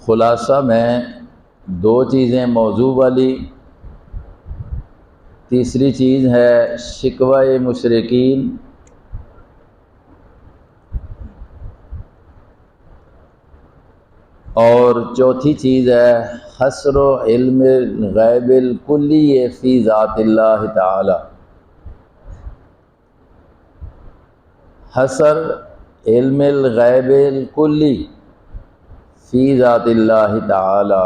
خلاصہ میں دو چیزیں موضوع والی، تیسری چیز ہے شکوہ مشرکین، اور چوتھی چیز ہے حصر و علم الغیب الکلی فی ذات اللہ تعالی۔ حصر علم الغیب الکلی فی ذات اللہ تعالی۔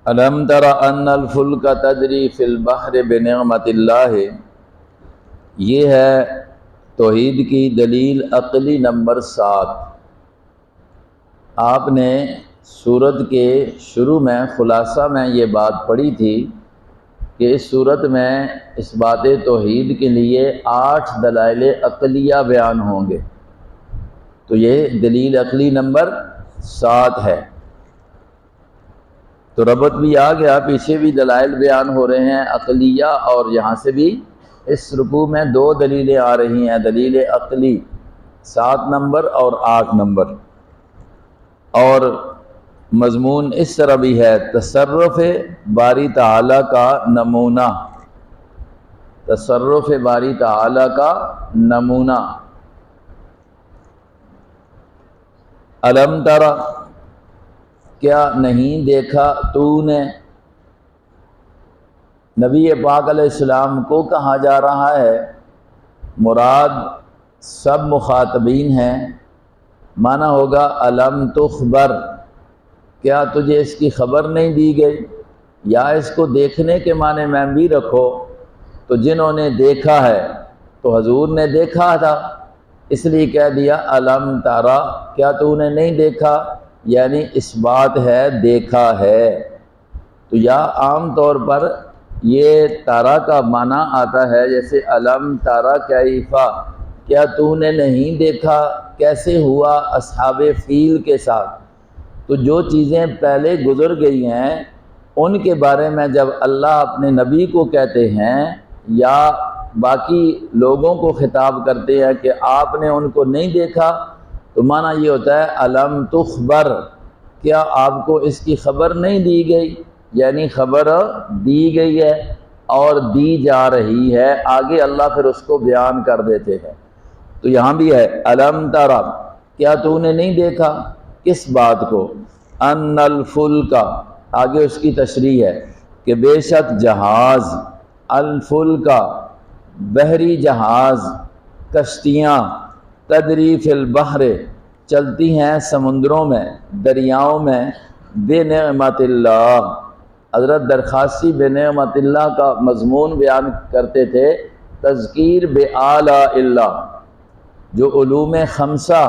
الم تر ان الفلک تجری فی البحر بنعمت اللہ، یہ ہے توحید کی دلیل عقلی نمبر 7۔ آپ نے سورت کے شروع میں خلاصہ میں یہ بات پڑھی تھی کہ اس سورت میں اس بات توحید کے لیے 8 دلائل عقلیہ بیان ہوں گے، تو یہ دلیل عقلی نمبر 7 ہے۔ تو ربط بھی آ گیا، پیچھے بھی دلائل بیان ہو رہے ہیں عقلیہ، اور یہاں سے بھی اس رکوع میں 2 دلیلیں آ رہی ہیں، دلیل عقلی 7 نمبر اور 8 نمبر۔ اور مضمون اس طرح بھی ہے تصرف باری تعالیٰ کا نمونہ، تصرف باری تعالیٰ کا نمونہ۔ الم ترى، کیا نہیں دیکھا تو نے؟ نبی پاک علیہ السلام کو کہا جا رہا ہے، مراد سب مخاطبین ہیں، معنی ہوگا الم تخبر، کیا تجھے اس کی خبر نہیں دی گئی؟ یا اس کو دیکھنے کے معنی میں بھی رکھو، تو جنہوں نے دیکھا ہے تو حضور نے دیکھا تھا، اس لیے کہہ دیا الم ترى، کیا تو نے نہیں دیکھا، یعنی اس بات ہے دیکھا ہے۔ تو یا عام طور پر یہ تارا کا معنی آتا ہے، جیسے الم ترى کیف، کیا تو نے نہیں دیکھا کیسے ہوا اصحاب فیل کے ساتھ۔ تو جو چیزیں پہلے گزر گئی ہیں ان کے بارے میں جب اللہ اپنے نبی کو کہتے ہیں یا باقی لوگوں کو خطاب کرتے ہیں کہ آپ نے ان کو نہیں دیکھا، تو معنی یہ ہوتا ہے الم تخبر، کیا آپ کو اس کی خبر نہیں دی گئی، یعنی خبر دی گئی ہے اور دی جا رہی ہے، آگے اللہ پھر اس کو بیان کر دیتے ہیں۔ تو یہاں بھی ہے الم ترى، کیا تو نے نہیں دیکھا، کس بات کو؟ ان الفلک، آگے اس کی تشریح ہے کہ بے شک جہاز، الفلک بحری جہاز، کشتیاں، تجری فی البحر چلتی ہیں سمندروں میں، دریاؤں میں، بنعمت اللہ۔ حضرت درخواسی بنعمت اللہ کا مضمون بیان کرتے تھے، تذکیر بآلاء اللہ، جو علوم خمسہ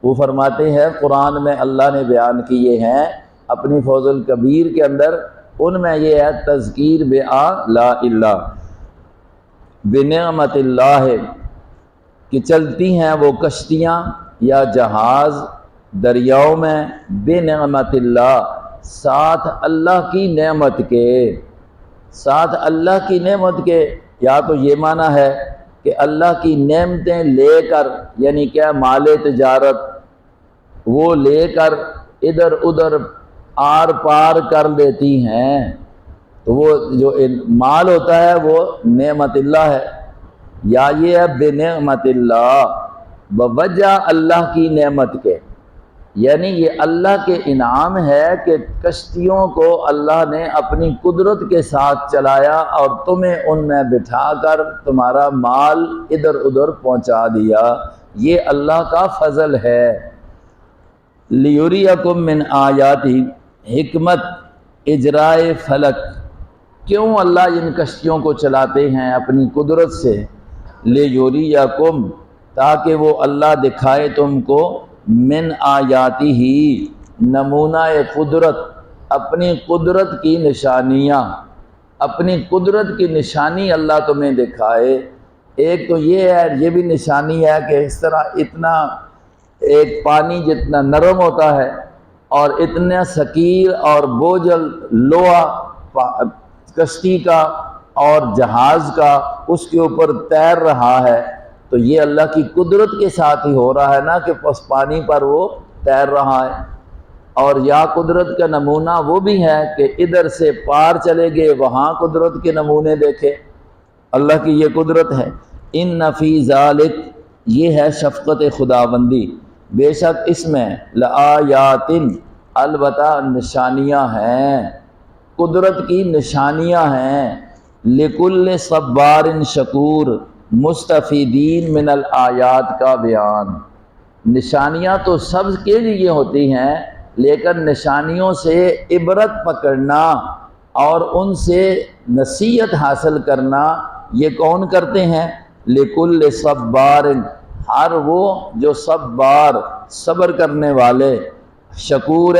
وہ فرماتے ہیں قرآن میں اللہ نے بیان کیے ہیں اپنی فوز الکبیر کے اندر، ان میں یہ ہے تذکیر بآلاء اللہ، بنعمت اللہ، کہ چلتی ہیں وہ کشتیاں یا جہاز دریاؤں میں، بنعمت اللہ، ساتھ اللہ کی نعمت کے، ساتھ اللہ کی نعمت کے۔ یا تو یہ معنی ہے کہ اللہ کی نعمتیں لے کر، یعنی کیا مال تجارت وہ لے کر ادھر ادھر آر پار کر لیتی ہیں، تو وہ جو مال ہوتا ہے وہ نعمت اللہ ہے۔ یا یہ ہے بنعمت اللہ، بوجہ اللہ کی نعمت کے، یعنی یہ اللہ کے انعام ہے کہ کشتیوں کو اللہ نے اپنی قدرت کے ساتھ چلایا اور تمہیں ان میں بٹھا کر تمہارا مال ادھر ادھر پہنچا دیا، یہ اللہ کا فضل ہے۔ لیریکم من آیاتی، حکمت اجرائے فلک، کیوں اللہ ان کشتیوں کو چلاتے ہیں اپنی قدرت سے؟ لیریکم، تاکہ وہ اللہ دکھائے تم کو، من آیاتی ہی، نمونہ قدرت، اپنی قدرت کی نشانیاں، اپنی قدرت کی نشانی اللہ تمہیں دکھائے۔ ایک تو یہ ہے، یہ بھی نشانی ہے کہ اس طرح اتنا ایک پانی جتنا نرم ہوتا ہے اور اتنا ثقیل اور بوجھل لوہا کشتی کا اور جہاز کا اس کے اوپر تیر رہا ہے، تو یہ اللہ کی قدرت کے ساتھ ہی ہو رہا ہے نا کہ پانی پر وہ تیر رہا ہے۔ اور یا قدرت کا نمونہ وہ بھی ہے کہ ادھر سے پار چلے گئے، وہاں قدرت کے نمونے دیکھے، اللہ کی یہ قدرت ہے۔ ان فی ذالک، یہ ہے شفقت خداوندی، بے شک اس میں لآیات، البتہ نشانیاں ہیں، قدرت کی نشانیاں ہیں، لکل صبار شکور، مستفیدین من الآیات کا بیان۔ نشانیاں تو سب کے لیے ہوتی ہیں، لیکن نشانیوں سے عبرت پکڑنا اور ان سے نصیحت حاصل کرنا یہ کون کرتے ہیں؟ لکل صبار، ہر وہ جو صبار صبر کرنے والے، شکور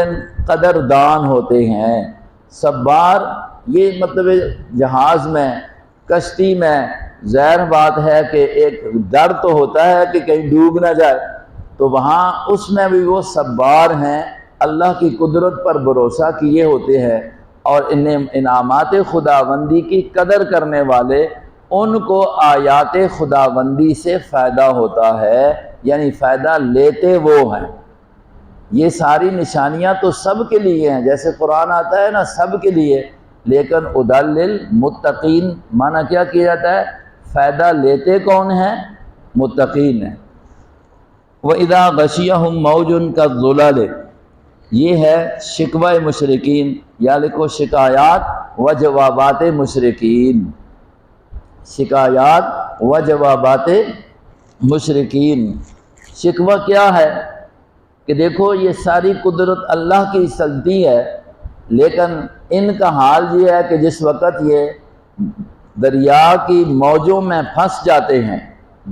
قدردان ہوتے ہیں۔ صبار یہ مطلب جہاز میں، کشتی میں ظاہر بات ہے کہ ایک ڈر تو ہوتا ہے کہ کہیں ڈوب نہ جائے، تو وہاں اس میں بھی وہ صبار ہیں، اللہ کی قدرت پر بھروسہ کیے ہوتے ہیں، اور انعامات خداوندی کی قدر کرنے والے، ان کو آیات خداوندی سے فائدہ ہوتا ہے، یعنی فائدہ لیتے وہ ہیں۔ یہ ساری نشانیاں تو سب کے لیے ہیں، جیسے قرآن آتا ہے نا سب کے لیے، لیکن ھدی للمتقین معنی کیا کیا جاتا ہے؟ فائدہ لیتے کون ہیں؟ متقین ہیں۔ وَإِذَا غَشِيَهُم مَّوْجٌ كَالظُّلَلِ، یہ ہے شکوہ مشرکین، یا لکھو شکایات و جوابات مشرکین، شکایات و جوابات مشرکین۔ شکوہ کیا ہے کہ دیکھو یہ ساری قدرت اللہ کی چلتی ہے، لیکن ان کا حال یہ ہے کہ جس وقت یہ دریا کی موجوں میں پھنس جاتے ہیں،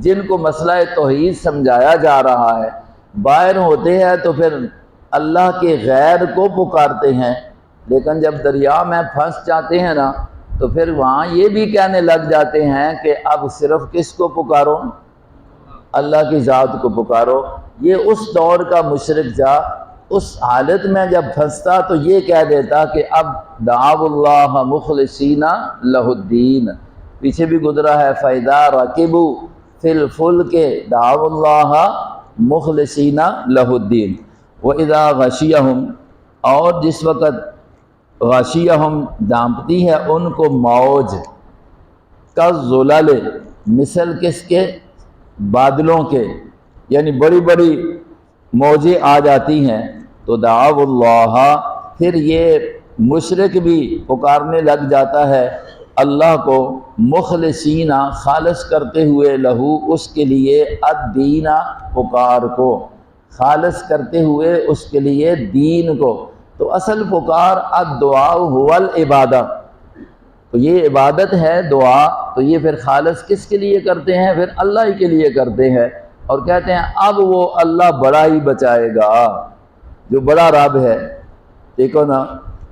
جن کو مسئلہ توحید سمجھایا جا رہا ہے، باہر ہوتے ہیں تو پھر اللہ کے غیر کو پکارتے ہیں، لیکن جب دریا میں پھنس جاتے ہیں نا تو پھر وہاں یہ بھی کہنے لگ جاتے ہیں کہ اب صرف کس کو پکارو؟ اللہ کی ذات کو پکارو۔ یہ اس دور کا مشرک جا اس حالت میں جب پھنستا تو یہ کہہ دیتا کہ اب دعوا اللہ مخلصین لہ الدین، پیچھے بھی گزرا ہے فَإِذَا رَكِبُوا فِي الْفُلْكِ دعوا اللہ مخلصین لہ الدین۔ وَإِذَا غَشِيَهُمْ، اور جس وقت غاشیہم ڈانپتی ہے ان کو موج، کالظلل، مثل کس کے؟ بادلوں کے، یعنی بڑی بڑی موجیں آ جاتی ہیں، تو دعوا اللہ، پھر یہ مشرک بھی پکارنے لگ جاتا ہے اللہ کو، مخلصین، خالص کرتے ہوئے، لہو، اس کے لیے، الدین، پکار کو خالص کرتے ہوئے اس کے لیے دین کو۔ تو اصل پکار الدعاء هو العبادہ، تو یہ عبادت ہے دعا، تو یہ پھر خالص کس کے لیے کرتے ہیں؟ پھر اللہ ہی کے لیے کرتے ہیں، اور کہتے ہیں اب وہ اللہ بڑا ہی بچائے گا، جو بڑا رب ہے۔ دیکھو نا،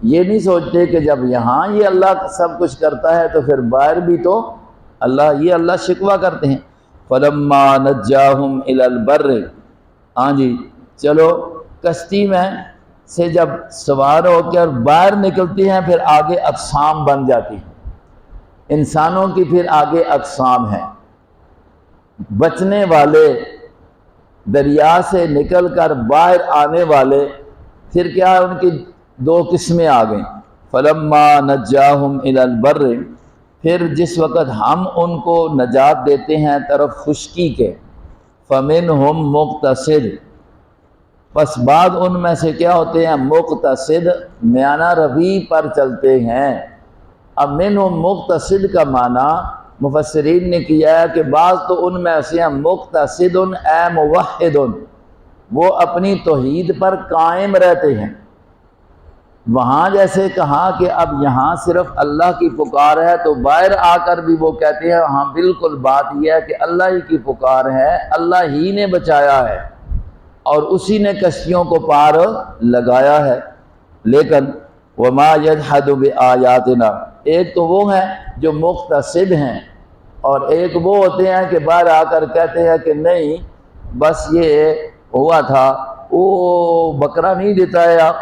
یہ نہیں سوچتے کہ جب یہاں یہ اللہ سب کچھ کرتا ہے تو پھر باہر بھی تو اللہ، یہ اللہ شکوہ کرتے ہیں۔ فَلَمَّا نَجَّاهُمْ إِلَى الْبَرِّ، ہاں جی چلو کشتی میں سے جب سوار ہو کر باہر نکلتی ہیں پھر آگے اقسام بن جاتی ہیں، انسانوں کی پھر آگے اقسام ہیں، بچنے والے، دریا سے نکل کر باہر آنے والے، پھر کیا ان کی دو قسمیں آ گئیں۔ فَلَمَّا نَجَّاهُمْ إِلَى الْبَرِّ، پھر جس وقت ہم ان کو نجات دیتے ہیں طرف خشکی کے، فَمِنْهُمْ مُقْتَصِدٌ، پس بعد ان میں سے کیا ہوتے ہیں؟ مقتصد، میانہ روی پر چلتے ہیں۔ اب منہم مقتصد کا معنی مفسرین نے کیا ہے کہ بعض تو ان میں سے ہیں مقتصد اے موحد، وہ اپنی توحید پر قائم رہتے ہیں۔ وہاں جیسے کہا کہ اب یہاں صرف اللہ کی پکار ہے، تو باہر آ کر بھی وہ کہتے ہیں ہاں بالکل بات یہ ہے کہ اللہ ہی کی پکار ہے، اللہ ہی نے بچایا ہے اور اسی نے کشتیوں کو پار لگایا ہے۔ لیکن وما یجحد بآیاتنا، ایک تو وہ ہیں جو مقتصد ہیں، اور ایک وہ ہوتے ہیں کہ باہر آ کر کہتے ہیں کہ نہیں بس یہ ہوا تھا، وہ بکرا نہیں دیتا ہے آپ،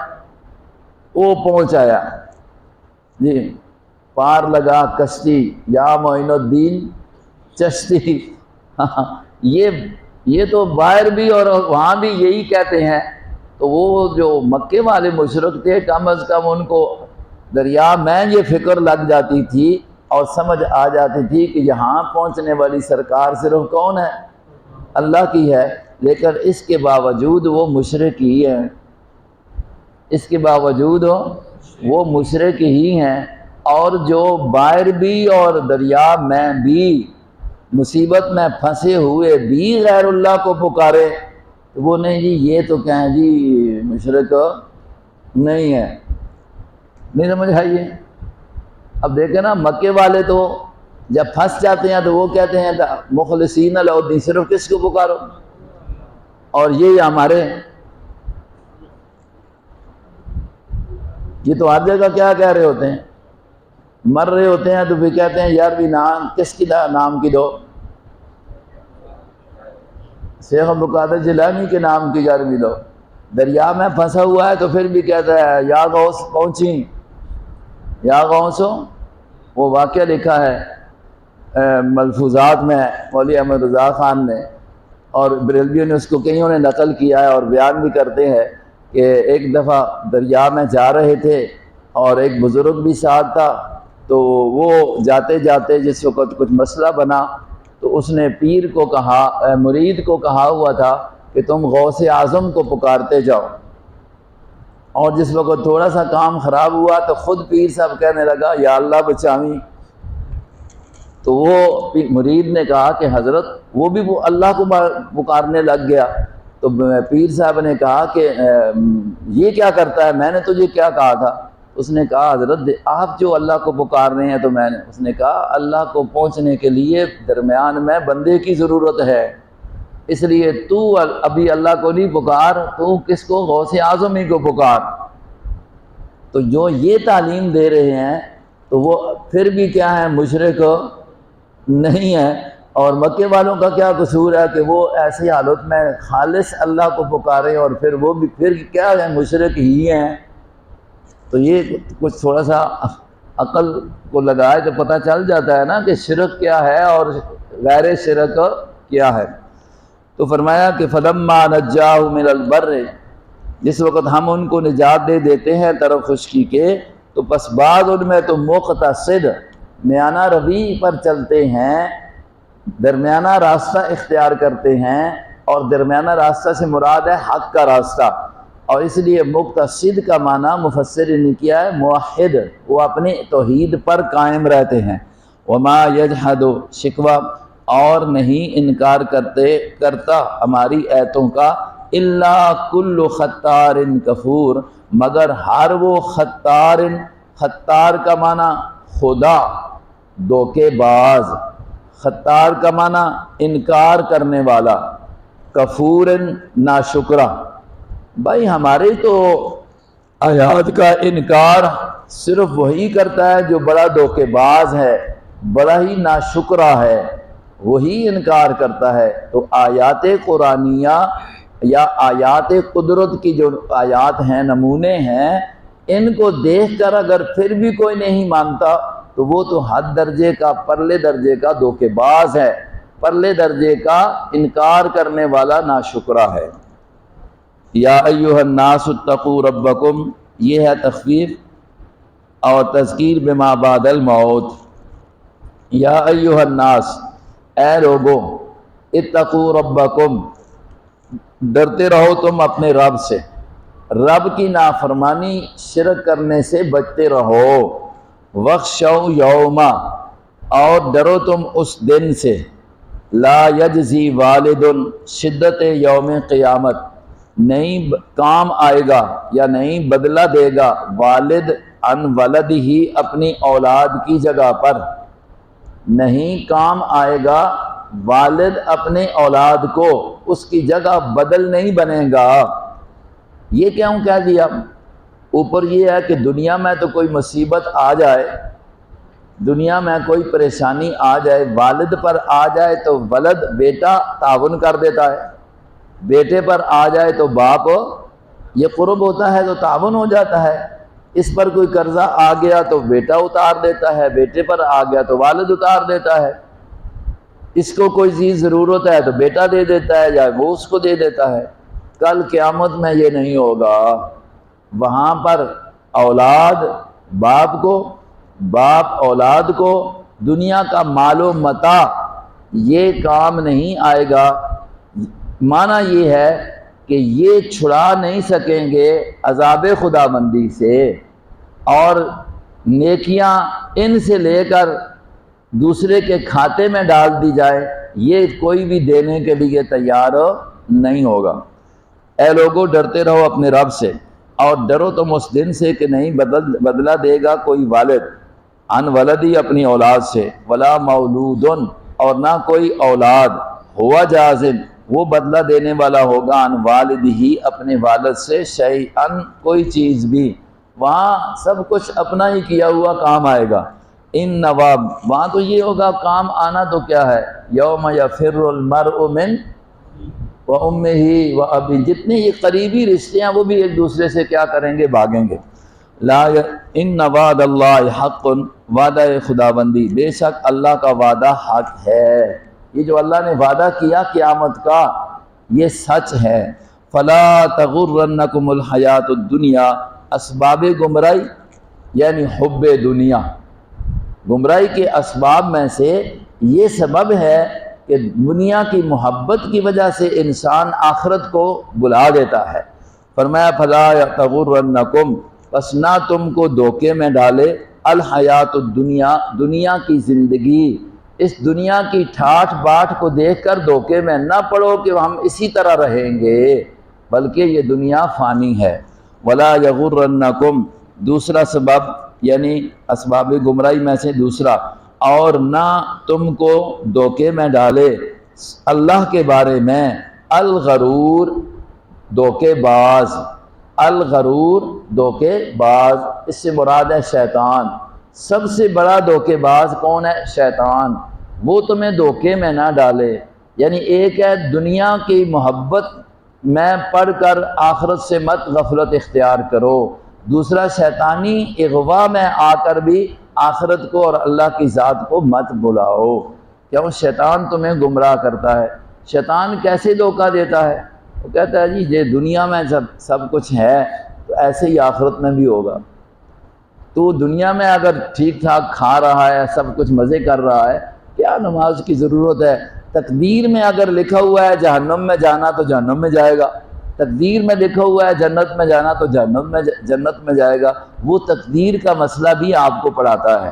وہ پہنچ آیا جی، پار لگا کشتی یا معین الدین چشتی یہ تو باہر بھی اور وہاں بھی یہی کہتے ہیں۔ تو وہ جو مکے والے مشرک تھے، کم از کم ان کو دریا میں یہ فکر لگ جاتی تھی اور سمجھ آ جاتی تھی کہ یہاں پہنچنے والی سرکار صرف کون ہے؟ اللہ کی ہے۔ لیکن اس کے باوجود وہ مشرک ہی ہیں، اس کے باوجود وہ مشرک ہی ہیں، اور جو باہر بھی اور دریا میں بھی مصیبت میں پھنسے ہوئے بھی غیر اللہ کو پکارے، تو وہ نہیں جی یہ تو کہیں جی مشرک نہیں ہے، نہیں سمجھ آئیے۔ اب دیکھیں نا، مکے والے تو جب پھنس جاتے ہیں تو وہ کہتے ہیں مخلصین لہ الدین، صرف کس کو پکارو، اور یہ ہمارے یہ تو ہر جگہ کیا کہہ رہے ہوتے ہیں، مر رہے ہوتے ہیں تو پھر کہتے ہیں یار بھی نام کس کی نام کی دو، شیخ عبد القادر جیلانی کے نام کی یارویں دو۔ دریا میں پھنسا ہوا ہے تو پھر بھی کہتا ہے یا غوث پہنچی، یا غوثو۔ وہ واقعہ لکھا ہے ملفوظات میں مولوی احمد رضا خان نے، اور بریلویوں نے اس کو کئیوں نے نقل کیا ہے اور بیان بھی کرتے ہیں کہ ایک دفعہ دریا میں جا رہے تھے اور ایک بزرگ بھی ساتھ تھا، تو وہ جاتے جاتے جس وقت کچھ مسئلہ بنا تو اس نے پیر کو کہا، مرید کو کہا ہوا تھا کہ تم غوث اعظم کو پکارتے جاؤ، اور جس وقت تھوڑا سا کام خراب ہوا تو خود پیر صاحب کہنے لگا یا اللہ بچاویں۔ تو وہ مرید نے کہا کہ حضرت، وہ بھی وہ اللہ کو پکارنے لگ گیا۔ تو پیر صاحب نے کہا کہ یہ کیا کرتا ہے، میں نے تجھے کیا کہا تھا؟ اس نے کہا حضرت آپ جو اللہ کو پکار رہے ہیں تو میں نے، اس نے کہا اللہ کو پہنچنے کے لیے درمیان میں بندے کی ضرورت ہے، اس لیے تو ابھی اللہ کو نہیں پکار، تو کس کو؟ غوث اعظم ہی کو پکار۔ تو جو یہ تعلیم دے رہے ہیں تو وہ پھر بھی کیا ہے؟ مشرک نہیں ہے۔ اور مکے والوں کا کیا قصور ہے کہ وہ ایسی حالت میں خالص اللہ کو پکارے اور پھر وہ بھی پھر کیا ہے؟ مشرک ہی ہیں۔ تو یہ کچھ تھوڑا سا عقل کو لگائے تو پتہ چل جاتا ہے نا کہ شرک کیا ہے اور غیر شرک کیا ہے۔ تو فرمایا کہ فَلَمَّا نَجَّاهُ مِنَ الْبَرِّ، جس وقت ہم ان کو نجات دے دیتے ہیں طرف خشکی کے، تو پس بعد ان میں تو مقتصد میانہ روی پر چلتے ہیں، درمیانہ راستہ اختیار کرتے ہیں، اور درمیانہ راستہ سے مراد ہے حق کا راستہ۔ اور اس لیے مقتصد کا معنی مفسر نے کیا ہے موحد، وہ اپنے توحید پر قائم رہتے ہیں۔ وما یجحد، شکوہ اور نہیں انکار کرتا ہماری ایتوں کا، الا کل ختار کفور، مگر ہر وہ ختار، ختار کا معنی خدا، دھوکے باز، ختار کا معنی انکار کرنے والا، کفور ناشکرہ۔ بھائی ہمارے تو آیات کا انکار صرف وہی کرتا ہے جو بڑا دھوکے باز ہے، بڑا ہی ناشکرہ ہے، وہی انکار کرتا ہے۔ تو آیات قرآنیہ یا آیات قدرت کی جو آیات ہیں، نمونے ہیں، ان کو دیکھ کر اگر پھر بھی کوئی نہیں مانتا تو وہ تو حد درجے کا، پرلے درجے کا دھوکے باز ہے، پرلے درجے کا انکار کرنے والا ناشکرہ ہے۔ یا ایھا الناس اتقوا ربکم، یہ ہے تخفیف اور تذکیر بما بعد الموت۔ یا ایھا الناس، اے لوگو، اتقوا ربکم، ڈرتے رہو تم اپنے رب سے، رب کی نافرمانی شرک کرنے سے بچتے رہو۔ وخشوا یوما، اور ڈرو تم اس دن سے، لا یجزی والد، شدت یوم قیامت، نہیں کام آئے گا یا نہیں بدلہ دے گا والد عن ولد ہی، اپنی اولاد کی جگہ پر نہیں کام آئے گا والد اپنے اولاد کو، اس کی جگہ بدل نہیں بنے گا۔ یہ کیوں کہہ دیا؟ اوپر یہ ہے کہ دنیا میں تو کوئی مصیبت آ جائے، دنیا میں کوئی پریشانی آ جائے، والد پر آ جائے تو ولد بیٹا تعاون کر دیتا ہے، بیٹے پر آ جائے تو باپ، یہ قرب ہوتا ہے تو تعاون ہو جاتا ہے۔ اس پر کوئی قرضہ آ گیا تو بیٹا اتار دیتا ہے، بیٹے پر آ گیا تو والد اتار دیتا ہے۔ اس کو کوئی چیز ضرورت ہے تو بیٹا دے دیتا ہے یا وہ اس کو دے دیتا ہے۔ کل قیامت میں یہ نہیں ہوگا، وہاں پر اولاد باپ کو، باپ اولاد کو دنیا کا مال و متاع یہ کام نہیں آئے گا۔ معنی یہ ہے کہ یہ چھڑا نہیں سکیں گے عذاب خداوندی سے، اور نیکیاں ان سے لے کر دوسرے کے کھاتے میں ڈال دی جائے، یہ کوئی بھی دینے کے لیے تیار نہیں ہوگا۔ اے لوگو ڈرتے رہو اپنے رب سے، اور ڈرو تم اس دن سے کہ نہیں بدلہ دے گا کوئی والد عن ولدی اپنی اولاد سے، ولا مولودن اور نہ کوئی اولاد ہوا جازن وہ بدلہ دینے والا ہوگا عن والد ہی اپنے والد سے شیئن کوئی چیز بھی، وہاں سب کچھ اپنا ہی کیا ہوا کام آئے گا۔ ان نواب وہاں تو یہ ہوگا کام آنا تو کیا ہے، یوم یفر المرء من و امہ و ابی، جتنے یہ قریبی رشتے ہیں وہ بھی ایک دوسرے سے کیا کریں گے، بھاگیں گے۔ لا ان وعد اللہ حق، وعدہ خداوندی بے شک اللہ کا وعدہ حق ہے، یہ جو اللہ نے وعدہ کیا قیامت کا یہ سچ ہے۔ فلا تغرنکم الحیات الدنیا، اسباب گمراہی یعنی حب دنیا، گمراہی کے اسباب میں سے یہ سبب ہے کہ دنیا کی محبت کی وجہ سے انسان آخرت کو بلا دیتا ہے۔ فرمایا فلا تغرنکم، پس نہ تم کو دھوکے میں ڈالے الحیات الدنیا، دنیا کی زندگی، اس دنیا کی ٹھاٹھ باٹھ کو دیکھ کر دھوکے میں نہ پڑو کہ ہم اسی طرح رہیں گے، بلکہ یہ دنیا فانی ہے۔ ولا یغرنکم، دوسرا سبب یعنی اسباب گمراہی میں سے دوسرا، اور نہ تم کو دھوکے میں ڈالے اللہ کے بارے میں الغرور، دھوکے باز، الغرور دھوکے باز، اس سے مراد ہے شیطان۔ سب سے بڑا دھوکے باز کون ہے؟ شیطان، وہ تمہیں دھوکے میں نہ ڈالے۔ یعنی ایک ہے دنیا کی محبت میں پڑھ کر آخرت سے مت غفلت اختیار کرو، دوسرا شیطانی اغوا میں آ کر بھی آخرت کو اور اللہ کی ذات کو مت بلاؤ، کیوں شیطان تمہیں گمراہ کرتا ہے۔ شیطان کیسے دھوکہ دیتا ہے؟ وہ کہتا ہے جی یہ دنیا میں سب کچھ ہے تو ایسے ہی آخرت میں بھی ہوگا۔ تو دنیا میں اگر ٹھیک ٹھاک کھا رہا ہے، سب کچھ مزے کر رہا ہے، کیا نماز کی ضرورت ہے؟ تقدیر میں اگر لکھا ہوا ہے جہنم میں جانا تو جہنم میں جائے گا، تقدیر میں لکھا ہوا ہے جنت میں جانا تو جنت میں جائے گا۔ وہ تقدیر کا مسئلہ بھی آپ کو پڑھاتا ہے۔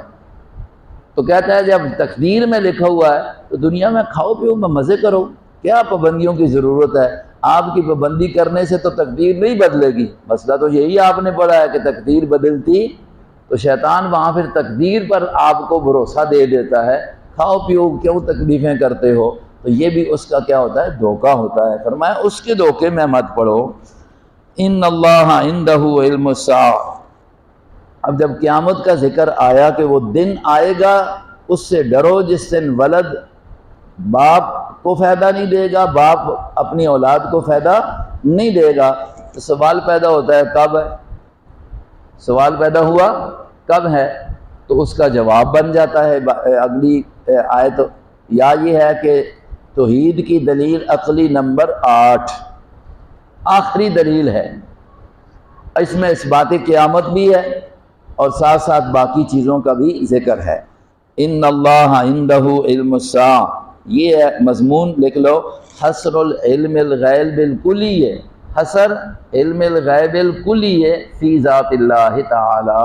تو کہتا ہے جب تقدیر میں لکھا ہوا ہے تو دنیا میں کھاؤ پیو میں مزے کرو، کیا پابندیوں کی ضرورت ہے؟ آپ کی پابندی کرنے سے تو تقدیر نہیں بدلے گی۔ مسئلہ تو یہی آپ نے پڑھا ہے کہ تقدیر بدلتی، تو شیطان وہاں پھر تقدیر پر آپ کو بھروسہ دے دیتا ہے، کھاؤ پیو کیوں تکلیفیں کرتے ہو، تو یہ بھی اس کا کیا ہوتا ہے؟ دھوکہ ہوتا ہے۔ فرمایا اس کے دھوکے میں مت پڑو۔ ان اللہ عندہ علم الساعہ، اب جب قیامت کا ذکر آیا کہ وہ دن آئے گا اس سے ڈرو جس دن ولد باپ کو فائدہ نہیں دے گا، باپ اپنی اولاد کو فائدہ نہیں دے گا، تو سوال پیدا ہوتا ہے کب ہے؟ سوال پیدا ہوا کب ہے؟ تو اس کا جواب بن جاتا ہے اگلی آیت، یا یہ ہے کہ توحید کی دلیل عقلی نمبر 8 آخری دلیل ہے، اس میں اثبات قیامت بھی ہے اور ساتھ ساتھ باقی چیزوں کا بھی ذکر ہے۔ ان اللہ عندہ علم الساعہ، یہ مضمون لکھ لو، حصر العلم الغیب الکلی، حصر علم الغیب الکلی فی ذات اللہ تعالی،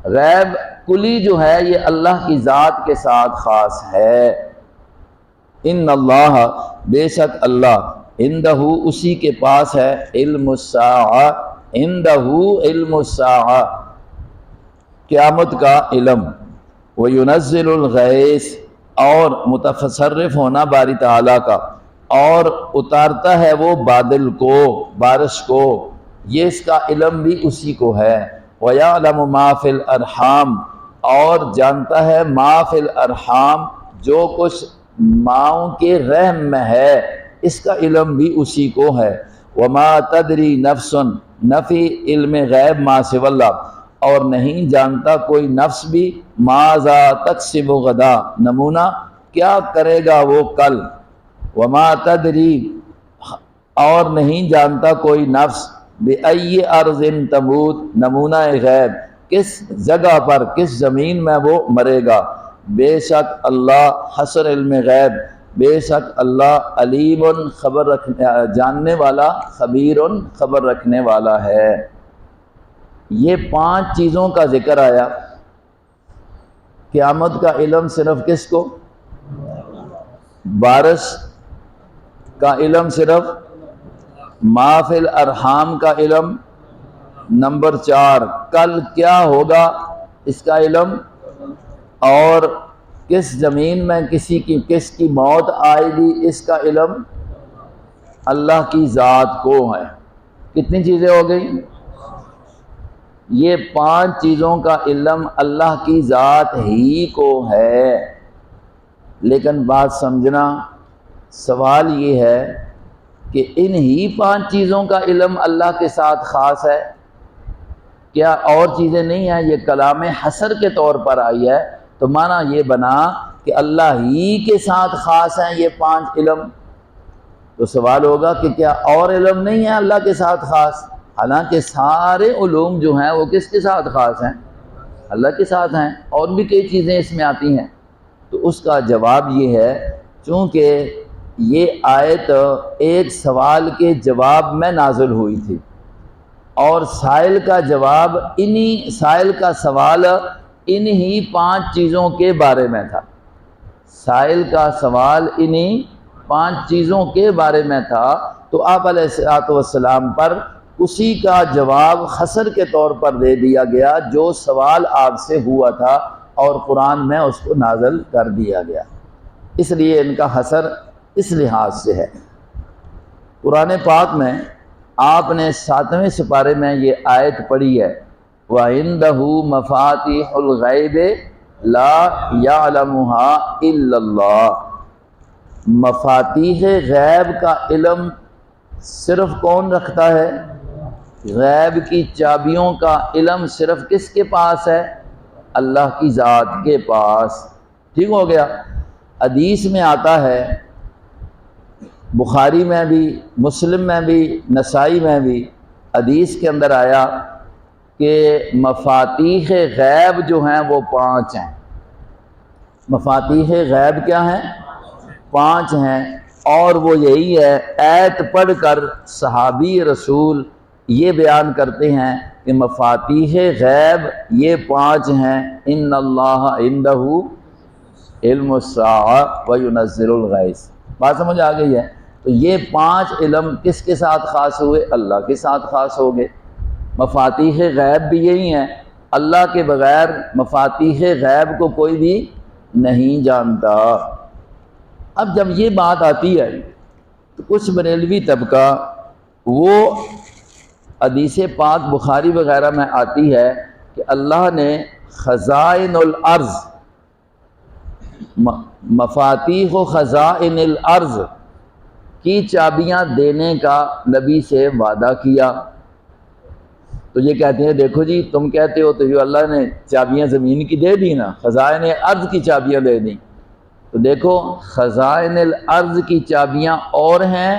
غیب کلی جو ہے یہ اللہ کی ذات کے ساتھ خاص ہے۔ ان اللہ، بے شک اللہ، عندہ اسی کے پاس ہے، علم الساعہ، عندہ علم الساعہ قیامت کا علم، وینزل الغیث اور متصرف ہونا باری تعالیٰ کا، اور اتارتا ہے وہ بادل کو، بارش کو، یہ اس کا علم بھی اسی کو ہے۔ وَيَعْلَمُ مَا فِي الْأَرْحَامِ، اور جانتا ہے ما فی الارحام، جو کچھ ماؤں کے رحم میں ہے، اس کا علم بھی اسی کو ہے۔ وما تدری نفس، نفی علم غیب ما سوی اللہ، اور نہیں جانتا کوئی نفس بھی ماذا تکسب غدا، نمونہ کیا کرے گا وہ کل۔ وما تدری، اور نہیں جانتا کوئی نفس بأی ارض تموت، نمونہ غیب کس جگہ پر، کس زمین میں وہ مرے گا۔ بے شک اللہ، حسر علم غیب، بے شک اللہ علیم خبر رکھنے، جاننے والا، خبیر خبر رکھنے والا ہے۔ یہ 5 چیزوں کا ذکر آیا۔ قیامت کا علم صرف کس کو؟ بارش کا علم صرف، ما فی الارحام کا علم، نمبر 4 کل کیا ہوگا اس کا علم، اور کس زمین میں کس کی موت آئے گی اس کا علم اللہ کی ذات کو ہے۔ کتنی چیزیں ہو گئی؟ یہ 5 چیزوں کا علم اللہ کی ذات ہی کو ہے۔ لیکن بات سمجھنا، سوال یہ ہے کہ انہی 5 چیزوں کا علم اللہ کے ساتھ خاص ہے، کیا اور چیزیں نہیں ہیں؟ یہ کلام حصر کے طور پر آئی ہے، تو معنی یہ بنا کہ اللہ ہی کے ساتھ خاص ہیں یہ 5 علم۔ تو سوال ہوگا کہ کیا اور علم نہیں ہے اللہ کے ساتھ خاص؟ حالانکہ سارے علوم جو ہیں وہ کس کے ساتھ خاص ہیں؟ اللہ کے ساتھ ہیں، اور بھی کئی چیزیں اس میں آتی ہیں۔ تو اس کا جواب یہ ہے، چونکہ یہ آیت ایک سوال کے جواب میں نازل ہوئی تھی، اور سائل کا جواب سائل کا سوال انہی 5 چیزوں کے بارے میں تھا۔ سائل کا سوال انہی 5 چیزوں کے بارے میں تھا، تو آپ علیہ الصلوۃ والسلام پر اسی کا جواب حصر کے طور پر دے دیا گیا جو سوال آپ سے ہوا تھا، اور قرآن میں اس کو نازل کر دیا گیا۔ اس لیے ان کا حصر اس لحاظ سے ہے۔ قرآن پاک میں آپ نے 7ویں سپارے میں یہ آیت پڑھی ہے، وَعِندَهُ مَفَاتِحُ الْغَيْبِ لَا يَعْلَمُهَا إِلَّا اللَّهُ۔ مفاتیح غیب کا علم صرف کون رکھتا ہے؟ غیب کی چابیوں کا علم صرف کس کے پاس ہے؟ اللہ کی ذات کے پاس۔ ٹھیک ہو گیا؟ حدیث میں آتا ہے، بخاری میں بھی، مسلم میں بھی، نسائی میں بھی، حدیث کے اندر آیا کہ مفاتیح غیب جو ہیں وہ 5 ہیں۔ مفاتیح غیب کیا ہیں؟ 5 ہیں، اور وہ یہی ہے، آیت پڑھ کر صحابی رسول یہ بیان کرتے ہیں کہ مفاتیح غیب یہ 5 ہیں، ان اللہ عندہ علم الساعہ وینزل الغیث۔ بات سمجھ آ گئی ہے؟ تو یہ 5 علم کس کے ساتھ خاص ہوئے؟ اللہ کے ساتھ خاص ہو گئے۔ مفاتیح غیب بھی یہی ہیں، اللہ کے بغیر مفاتیح غیب کو کوئی بھی نہیں جانتا۔ اب جب یہ بات آتی ہے تو کچھ بریلوی طبقہ، وہ حدیث پاک بخاری وغیرہ میں آتی ہے کہ اللہ نے خزائن الارض، مفاتیح و خزائن الارض کی چابیاں دینے کا نبی سے وعدہ کیا۔ تو یہ کہتے ہیں دیکھو جی تم کہتے ہو تو یہ اللہ نے چابیاں زمین کی دے دی نا، خزائن ارض کی چابیاں دے دیں، تو دیکھو خزائن الارض کی چابیاں اور ہیں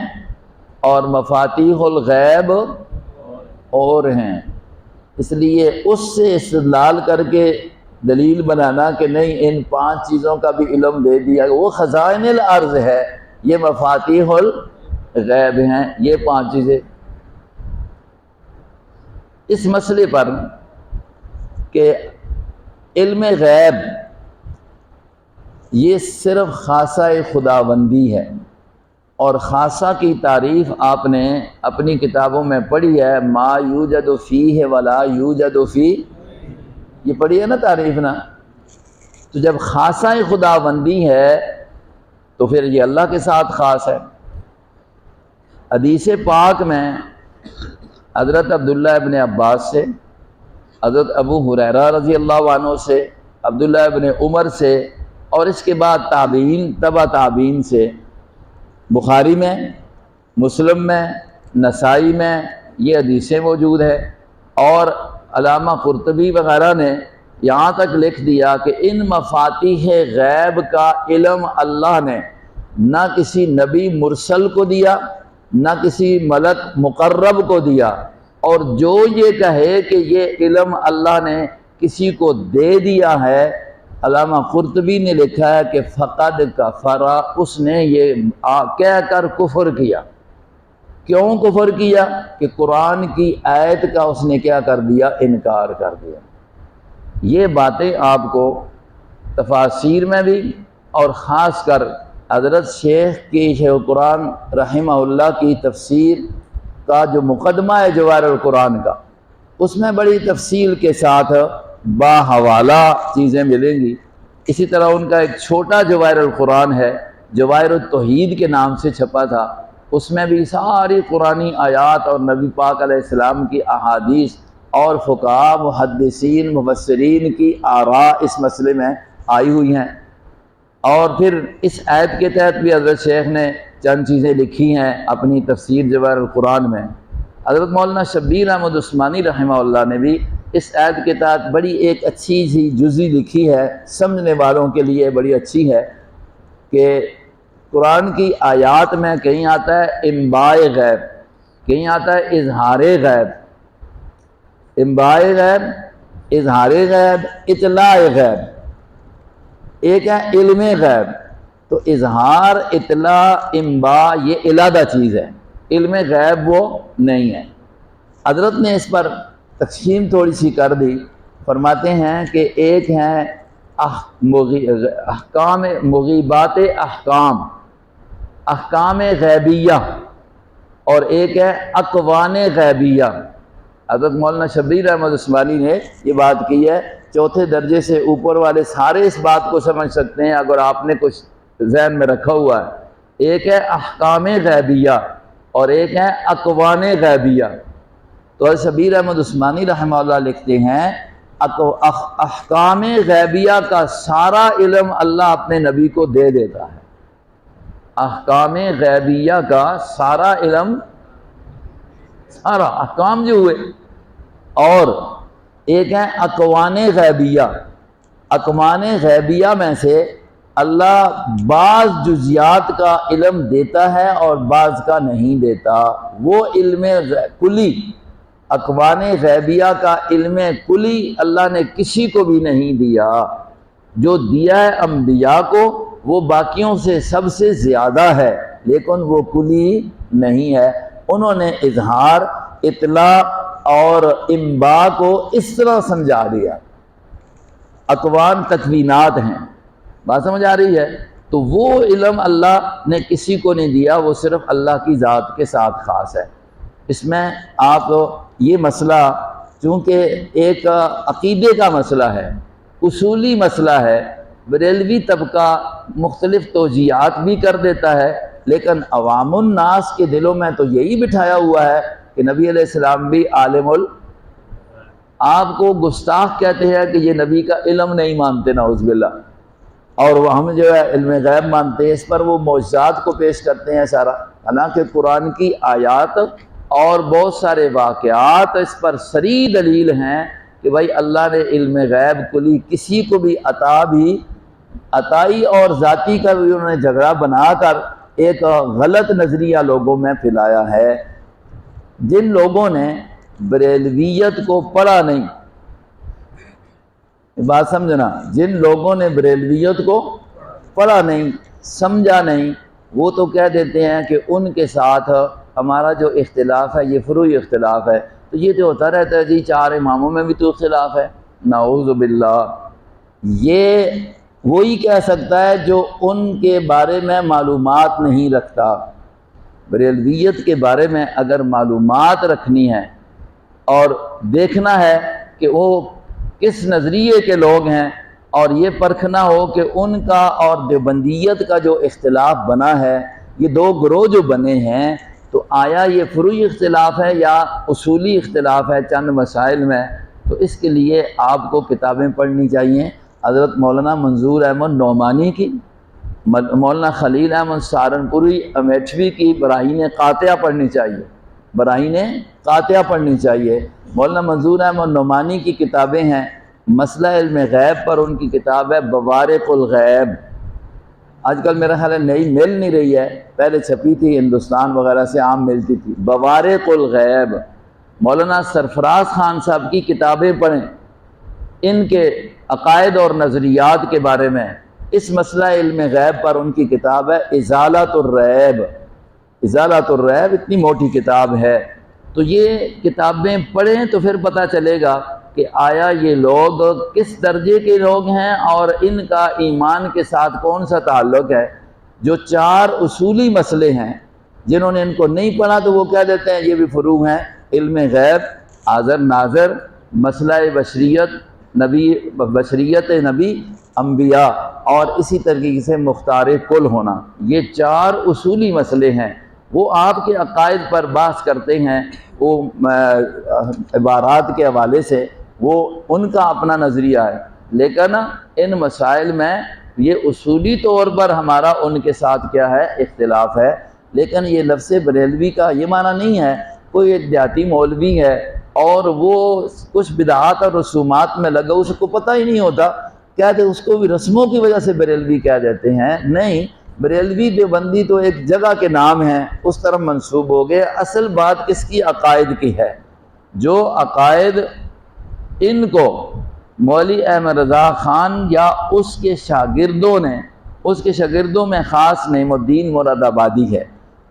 اور مفاتیح الغیب اور ہیں۔ اس لیے اس سے استدلال کر کے دلیل بنانا کہ نہیں ان 5 چیزوں کا بھی علم دے دیا، وہ خزائن الارض ہے، یہ مفاتیح الغیب ہیں، یہ 5 چیزیں۔ اس مسئلے پر کہ علم غیب یہ صرف خاصہ خداوندی ہے، اور خاصہ کی تعریف آپ نے اپنی کتابوں میں پڑھی ہے، ما یوجد فیہ ولا یوجد فی، یہ پڑھی ہے نا تعریف نا۔ تو جب خاصہ خداوندی ہے تو پھر یہ اللہ کے ساتھ خاص ہے۔ حدیث پاک میں حضرت عبداللہ ابن عباس سے، حضرت ابو ہریرہ رضی اللہ عنہ سے، عبداللہ ابن عمر سے، اور اس کے بعد تابعین، تبع تابعین سے بخاری میں، مسلم میں، نسائی میں یہ حدیثیں موجود ہے، اور علامہ قرطبی وغیرہ نے یہاں تک لکھ دیا کہ ان مفاتیح غیب کا علم اللہ نے نہ کسی نبی مرسل کو دیا، نہ کسی ملک مقرب کو دیا، اور جو یہ کہے کہ یہ علم اللہ نے کسی کو دے دیا ہے، علامہ قرطبی نے لکھا ہے کہ فقد کفر، اس نے یہ کہہ کر کفر کیا۔ کیوں کفر کیا؟ کہ قرآن کی آیت کا اس نے کیا کر دیا؟ انکار کر دیا۔ یہ باتیں آپ کو تفاسیر میں بھی، اور خاص کر حضرت شیخ کی شیخ القرآن رحمہ اللہ کی تفسیر کا جو مقدمہ ہے جواہر القرآن کا، اس میں بڑی تفصیل کے ساتھ باحوالہ چیزیں ملیں گی۔ اسی طرح ان کا ایک چھوٹا جواہر القرآن ہے، جواہر التوحید کے نام سے چھپا تھا، اس میں بھی ساری قرآنی آیات اور نبی پاک علیہ السلام کی احادیث اور فقہاء، محدثین، مفسرین کی آراء اس مسئلے میں آئی ہوئی ہیں۔ اور پھر اس آیت کے تحت بھی حضرت شیخ نے چند چیزیں لکھی ہیں اپنی تفسیر جواہر القرآن میں۔ حضرت مولانا شبیر احمد عثمانی رحمہ اللہ نے بھی اس آیت کے تحت بڑی ایک اچھی سی جزی لکھی ہے، سمجھنے والوں کے لیے بڑی اچھی ہے، کہ قرآن کی آیات میں کہیں آتا ہے انباء غیب، کہیں آتا ہے اظہار غیب، انباء غیب، اظہار غیب، اطلاع غیب، ایک ہے علم غیب۔ تو اظہار، اطلاع، انباء یہ علیحدہ چیز ہے، علم غیب وہ نہیں ہے۔ حضرت نے اس پر تقسیم تھوڑی سی کر دی، فرماتے ہیں کہ ایک ہیں احکام مغیبات، احکام غیبیہ، اور ایک ہے اقوان غیبیہ۔ حضرت مولانا شبیر احمد عثمانی نے یہ بات کی ہے، چوتھے درجے سے اوپر والے سارے اس بات کو سمجھ سکتے ہیں اگر آپ نے کچھ ذہن میں رکھا ہوا ہے۔ ایک ہے احکام غیبیہ اور ایک ہے اقوان غیبیہ۔ تو حضرت شبیر احمد عثمانی رحمہ اللہ لکھتے ہیں احکام غیبیہ کا سارا علم اللہ اپنے نبی کو دے دیتا ہے، احکام غیبیہ کا سارا علم، سارا احکام جو ہوئے۔ اور ایک ہے اقوان غیبیہ، اقوان غیبیہ میں سے اللہ بعض جزیات کا علم دیتا ہے اور بعض کا نہیں دیتا، وہ علم کلی، اقوان غیبیہ کا علم کلی اللہ نے کسی کو بھی نہیں دیا۔ جو دیا ہے انبیاء کو وہ باقیوں سے سب سے زیادہ ہے، لیکن وہ کلی نہیں ہے۔ انہوں نے اظہار، اطلاع اور انباء کو اس طرح سمجھا دیا۔ اقوان تکوینات ہیں، بات سمجھ آ رہی ہے؟ تو وہ علم اللہ نے کسی کو نہیں دیا، وہ صرف اللہ کی ذات کے ساتھ خاص ہے۔ اس میں آپ یہ مسئلہ چونکہ ایک عقیدے کا مسئلہ ہے، اصولی مسئلہ ہے، بریلوی طبقہ مختلف توجیہات بھی کر دیتا ہے، لیکن عوام الناس کے دلوں میں تو یہی بٹھایا ہوا ہے کہ نبی علیہ السلام بھی عالم آپ کو گستاخ کہتے ہیں کہ یہ نبی کا علم نہیں مانتے، نعوذ باللہ، اور وہ ہم جو ہے علم غیب مانتے ہیں، اس پر وہ معجزات کو پیش کرتے ہیں سارا، حالانکہ قرآن کی آیات اور بہت سارے واقعات اس پر صریح دلیل ہیں کہ بھائی اللہ نے علم غیب کلی کسی کو بھی عطائی اور ذاتی کا بھی انہوں نے جھگڑا بنا کر ایک غلط نظریہ لوگوں میں پھیلایا ہے۔ جن لوگوں نے بریلویت کو پڑھا نہیں، بات سمجھنا، جن لوگوں نے بریلویت کو پڑھا نہیں، سمجھا نہیں، وہ تو کہہ دیتے ہیں کہ ان کے ساتھ ہمارا جو اختلاف ہے یہ فروعی اختلاف ہے، تو یہ جو ہوتا رہتا ہے جی چار اماموں میں بھی تو اختلاف ہے، نعوذ باللہ۔ یہ وہی کہہ سکتا ہے جو ان کے بارے میں معلومات نہیں رکھتا۔ بریلویت کے بارے میں اگر معلومات رکھنی ہے اور دیکھنا ہے کہ وہ کس نظریے کے لوگ ہیں، اور یہ پرکھنا ہو کہ ان کا اور دیوبندیت کا جو اختلاف بنا ہے، یہ دو گروہ جو بنے ہیں، تو آیا یہ فروعی اختلاف ہے یا اصولی اختلاف ہے چند مسائل میں، تو اس کے لیے آپ کو کتابیں پڑھنی چاہیے حضرت مولانا منظور احمد نعمانی کی، مولانا خلیل احمد سہارنپوری امیٹھوی کی براہین قاطعہ پڑھنی چاہیے، براہین قاطعہ پڑھنی چاہیے۔ مولانا منظور احمد نعمانی کی کتابیں ہیں، مسئلہ علم غیب پر ان کی کتاب ہے بوارق الغیب، آج کل میرا خیال ہے نئی مل نہیں رہی ہے، پہلے چھپی تھی ہندوستان وغیرہ سے عام ملتی تھی، بوارق الغیب۔ مولانا سرفراز خان صاحب کی کتابیں پڑھیں، ان کے عقائد اور نظریات کے بارے میں، اس مسئلہ علم غیب پر ان کی کتاب ہے ازالۃ الریب، ازالۃ الریب اتنی موٹی کتاب ہے۔ تو یہ کتابیں پڑھیں تو پھر پتہ چلے گا کہ آیا یہ لوگ کس درجے کے لوگ ہیں اور ان کا ایمان کے ساتھ کون سا تعلق ہے۔ جو 4 اصولی مسئلے ہیں، جنہوں نے ان کو نہیں پڑھا تو وہ کہہ دیتے ہیں یہ بھی فروع ہیں، علم غیب، حاضر ناظر، مسئلہ بشریت، نبی بشریت نبی انبیاء، اور اسی طریقے سے مختار کل ہونا، یہ 4 اصولی مسئلے ہیں۔ وہ آپ کے عقائد پر بحث کرتے ہیں، وہ عبارات کے حوالے سے وہ ان کا اپنا نظریہ ہے، لیکن ان مسائل میں یہ اصولی طور پر ہمارا ان کے ساتھ کیا ہے، اختلاف ہے۔ لیکن یہ لفظ بریلوی کا یہ معنی نہیں ہے کوئی ایک دیہاتی مولوی ہے اور وہ کچھ بدعات اور رسومات میں لگا، اس کو پتہ ہی نہیں ہوتا، کہتے اس کو بھی رسموں کی وجہ سے بریلوی کہہ دیتے ہیں۔ نہیں، بریلوی دیوبندی تو ایک جگہ کے نام ہیں، اس طرف منسوب ہو گئے۔ اصل بات کس کی؟ عقائد کی ہے۔ جو عقائد ان کو مولوی احمد رضا خان یا اس کے شاگردوں نے، اس کے شاگردوں میں خاص نعیم الدین مراد آبادی ہے،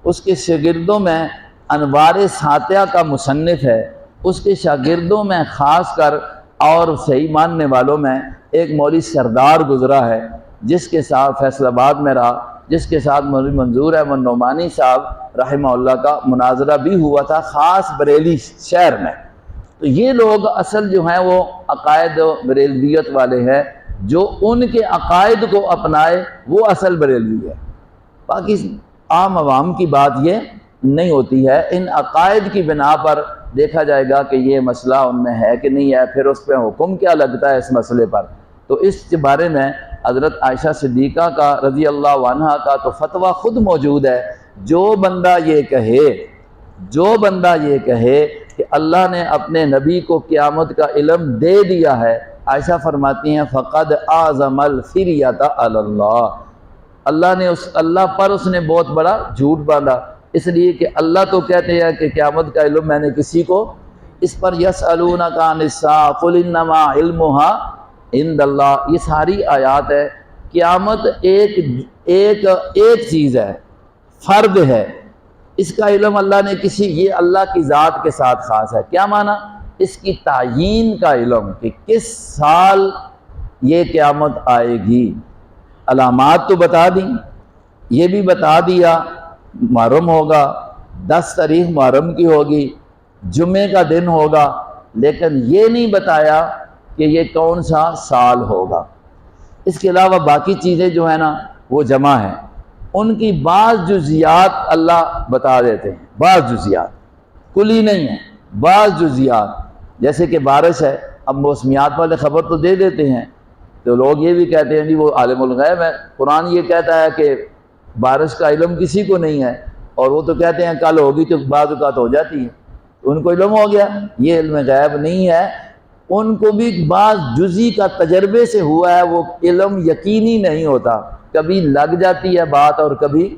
اس کے شاگردوں میں انوار ساتیہ کا مصنف ہے، اس کے شاگردوں میں خاص کر اور صحیح ماننے والوں میں ایک مولوی سردار گزرا ہے، جس کے ساتھ فیصل آباد میں رہا، جس کے ساتھ مولوی منظور احمد نعمانی صاحب رحمہ اللہ کا مناظرہ بھی ہوا تھا، خاص بریلی شہر میں۔ تو یہ لوگ اصل جو ہیں وہ عقائد بریلویت والے ہیں، جو ان کے عقائد کو اپنائے وہ اصل بریلوی ہے۔ باقی عام عوام کی بات یہ نہیں ہوتی ہے، ان عقائد کی بنا پر دیکھا جائے گا کہ یہ مسئلہ ان میں ہے کہ نہیں ہے، پھر اس پہ حکم کیا لگتا ہے اس مسئلے پر۔ تو اس کے بارے میں حضرت عائشہ صدیقہ کا رضی اللہ عنہا کا تو فتویٰ خود موجود ہے۔ جو بندہ یہ کہے کہ اللہ نے اپنے نبی کو قیامت کا علم دے دیا ہے، عائشہ فرماتی ہیں فقد اعظم الفریۃ علی اللہ، اللہ پر اس نے بہت بڑا جھوٹ باندھا، اس لیے کہ اللہ تو کہتے ہیں کہ قیامت کا علم میں نے کسی کو، اس پر یسألونک عن الساعۃ قل انما علمها عند اللہ، یہ ساری آیات ہے۔ قیامت ایک چیز ہے، فرد ہے، اس کا علم اللہ نے کسی، یہ اللہ کی ذات کے ساتھ خاص ہے۔ کیا معنی؟ اس کی تعیین کا علم کہ کس سال یہ قیامت آئے گی، علامات تو بتا دیں، یہ بھی بتا دیا محرم ہوگا، 10 تاریخ محرم کی ہوگی، جمعے کا دن ہوگا، لیکن یہ نہیں بتایا کہ یہ کون سا سال ہوگا۔ اس کے علاوہ باقی چیزیں جو ہیں نا وہ جمع ہیں، ان کی بعض جزیات اللہ بتا دیتے ہیں، بعض جزیات کلی نہیں ہیں، بعض جزیات، جیسے کہ بارش ہے، اب موسمیات والے خبر تو دے دیتے ہیں، تو لوگ یہ بھی کہتے ہیں جی وہ عالم الغیب ہے، قرآن یہ کہتا ہے کہ بارش کا علم کسی کو نہیں ہے، اور وہ تو کہتے ہیں کل ہوگی تو بعض اوقات ہو جاتی ہے، تو ان کو علم ہو گیا، یہ علم غیب نہیں ہے۔ ان کو بھی بعض جزی کا تجربے سے ہوا ہے، وہ علم یقینی نہیں ہوتا، کبھی لگ جاتی ہے بات اور کبھی،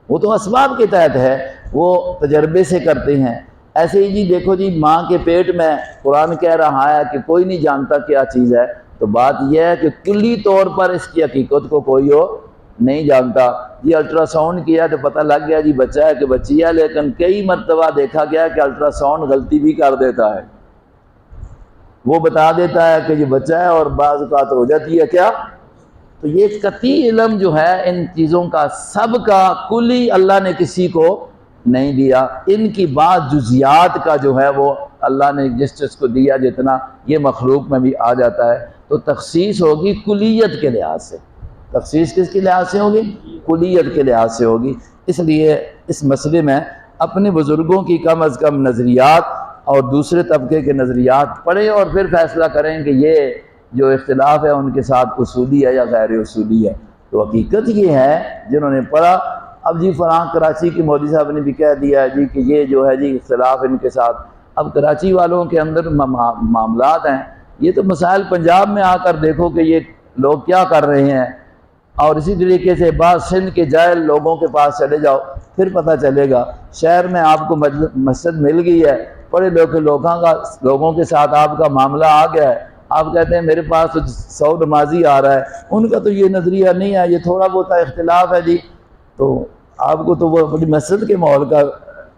وہ تو اسباب کے تحت ہے، وہ تجربے سے کرتے ہیں۔ ایسے ہی جی دیکھو جی، ماں کے پیٹ میں قرآن کہہ رہا ہے کہ کوئی نہیں جانتا کیا چیز ہے، تو بات یہ ہے کہ کلی طور پر اس کی حقیقت کو کوئی نہیں جانتا۔ یہ الٹرا ساؤنڈ کیا تو پتہ لگ گیا جی بچہ ہے کہ بچی ہے، لیکن کئی مرتبہ دیکھا گیا کہ الٹرا ساؤنڈ غلطی بھی کر دیتا ہے، وہ بتا دیتا ہے کہ یہ بچہ ہے اور بعض اوقات ہو جاتی ہے کیا۔ تو یہ قطعی علم جو ہے ان چیزوں کا سب کا کلی اللہ نے کسی کو نہیں دیا، ان کی بعض جزیات کا جو ہے وہ اللہ نے جس چیز کو دیا جتنا، یہ مخلوق میں بھی آ جاتا ہے۔ تو تخصیص ہوگی کلیت کے لحاظ سے، تخصیص کس کے لحاظ سے ہوگی؟ کلیت کے لحاظ سے ہوگی۔ اس لیے اس مسئلے میں اپنے بزرگوں کی کم از کم نظریات اور دوسرے طبقے کے نظریات پڑھیں اور پھر فیصلہ کریں کہ یہ جو اختلاف ہے ان کے ساتھ اصولی ہے یا غیر اصولی ہے۔ تو حقیقت یہ ہے جنہوں نے پڑھا، اب جی فلاں کراچی کے مولوی صاحب نے بھی کہہ دیا جی کہ یہ جو ہے جی اختلاف ان کے ساتھ، اب کراچی والوں کے اندر معاملات ہیں، یہ تو مسائل پنجاب میں آ کر دیکھو کہ یہ لوگ کیا کر رہے ہیں، اور اسی طریقے سے بعض سندھ کے جاہل لوگوں کے پاس چلے جاؤ پھر پتہ چلے گا۔ شہر میں آپ کو مسجد مل گئی ہے، پڑھے لوگوں کے ساتھ آپ کا معاملہ آ گیا ہے، آپ کہتے ہیں میرے پاس تو 100 نمازی آ رہا ہے، ان کا تو یہ نظریہ نہیں ہے، یہ تھوڑا بہت اختلاف ہے جی، تو آپ کو تو وہ اپنی مسجد کے ماحول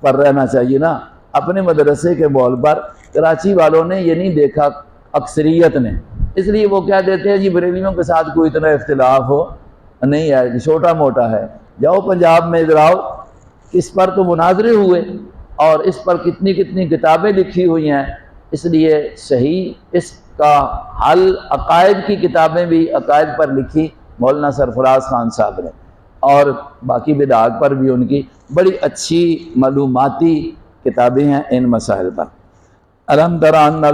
پر رہنا چاہیے نا، اپنے مدرسے کے ماحول پر۔ کراچی والوں نے یہ نہیں دیکھا، اکثریت نے، اس لیے وہ کہہ دیتے ہیں جی بریلیوں کے ساتھ کوئی اتنا اختلاف ہو نہیں ہے، چھوٹا موٹا ہے۔ جاؤ پنجاب میں ادھر آؤ، اس پر تو مناظرے ہوئے اور اس پر کتنی کتنی کتابیں لکھی ہوئی ہیں، اس لیے صحیح اس کا حل عقائد کی کتابیں بھی عقائد پر لکھی مولانا سرفراز خان صاحب نے، اور باقی بدعات پر بھی ان کی بڑی اچھی معلوماتی کتابیں ہیں ان مسائل پر۔ الحمد للہ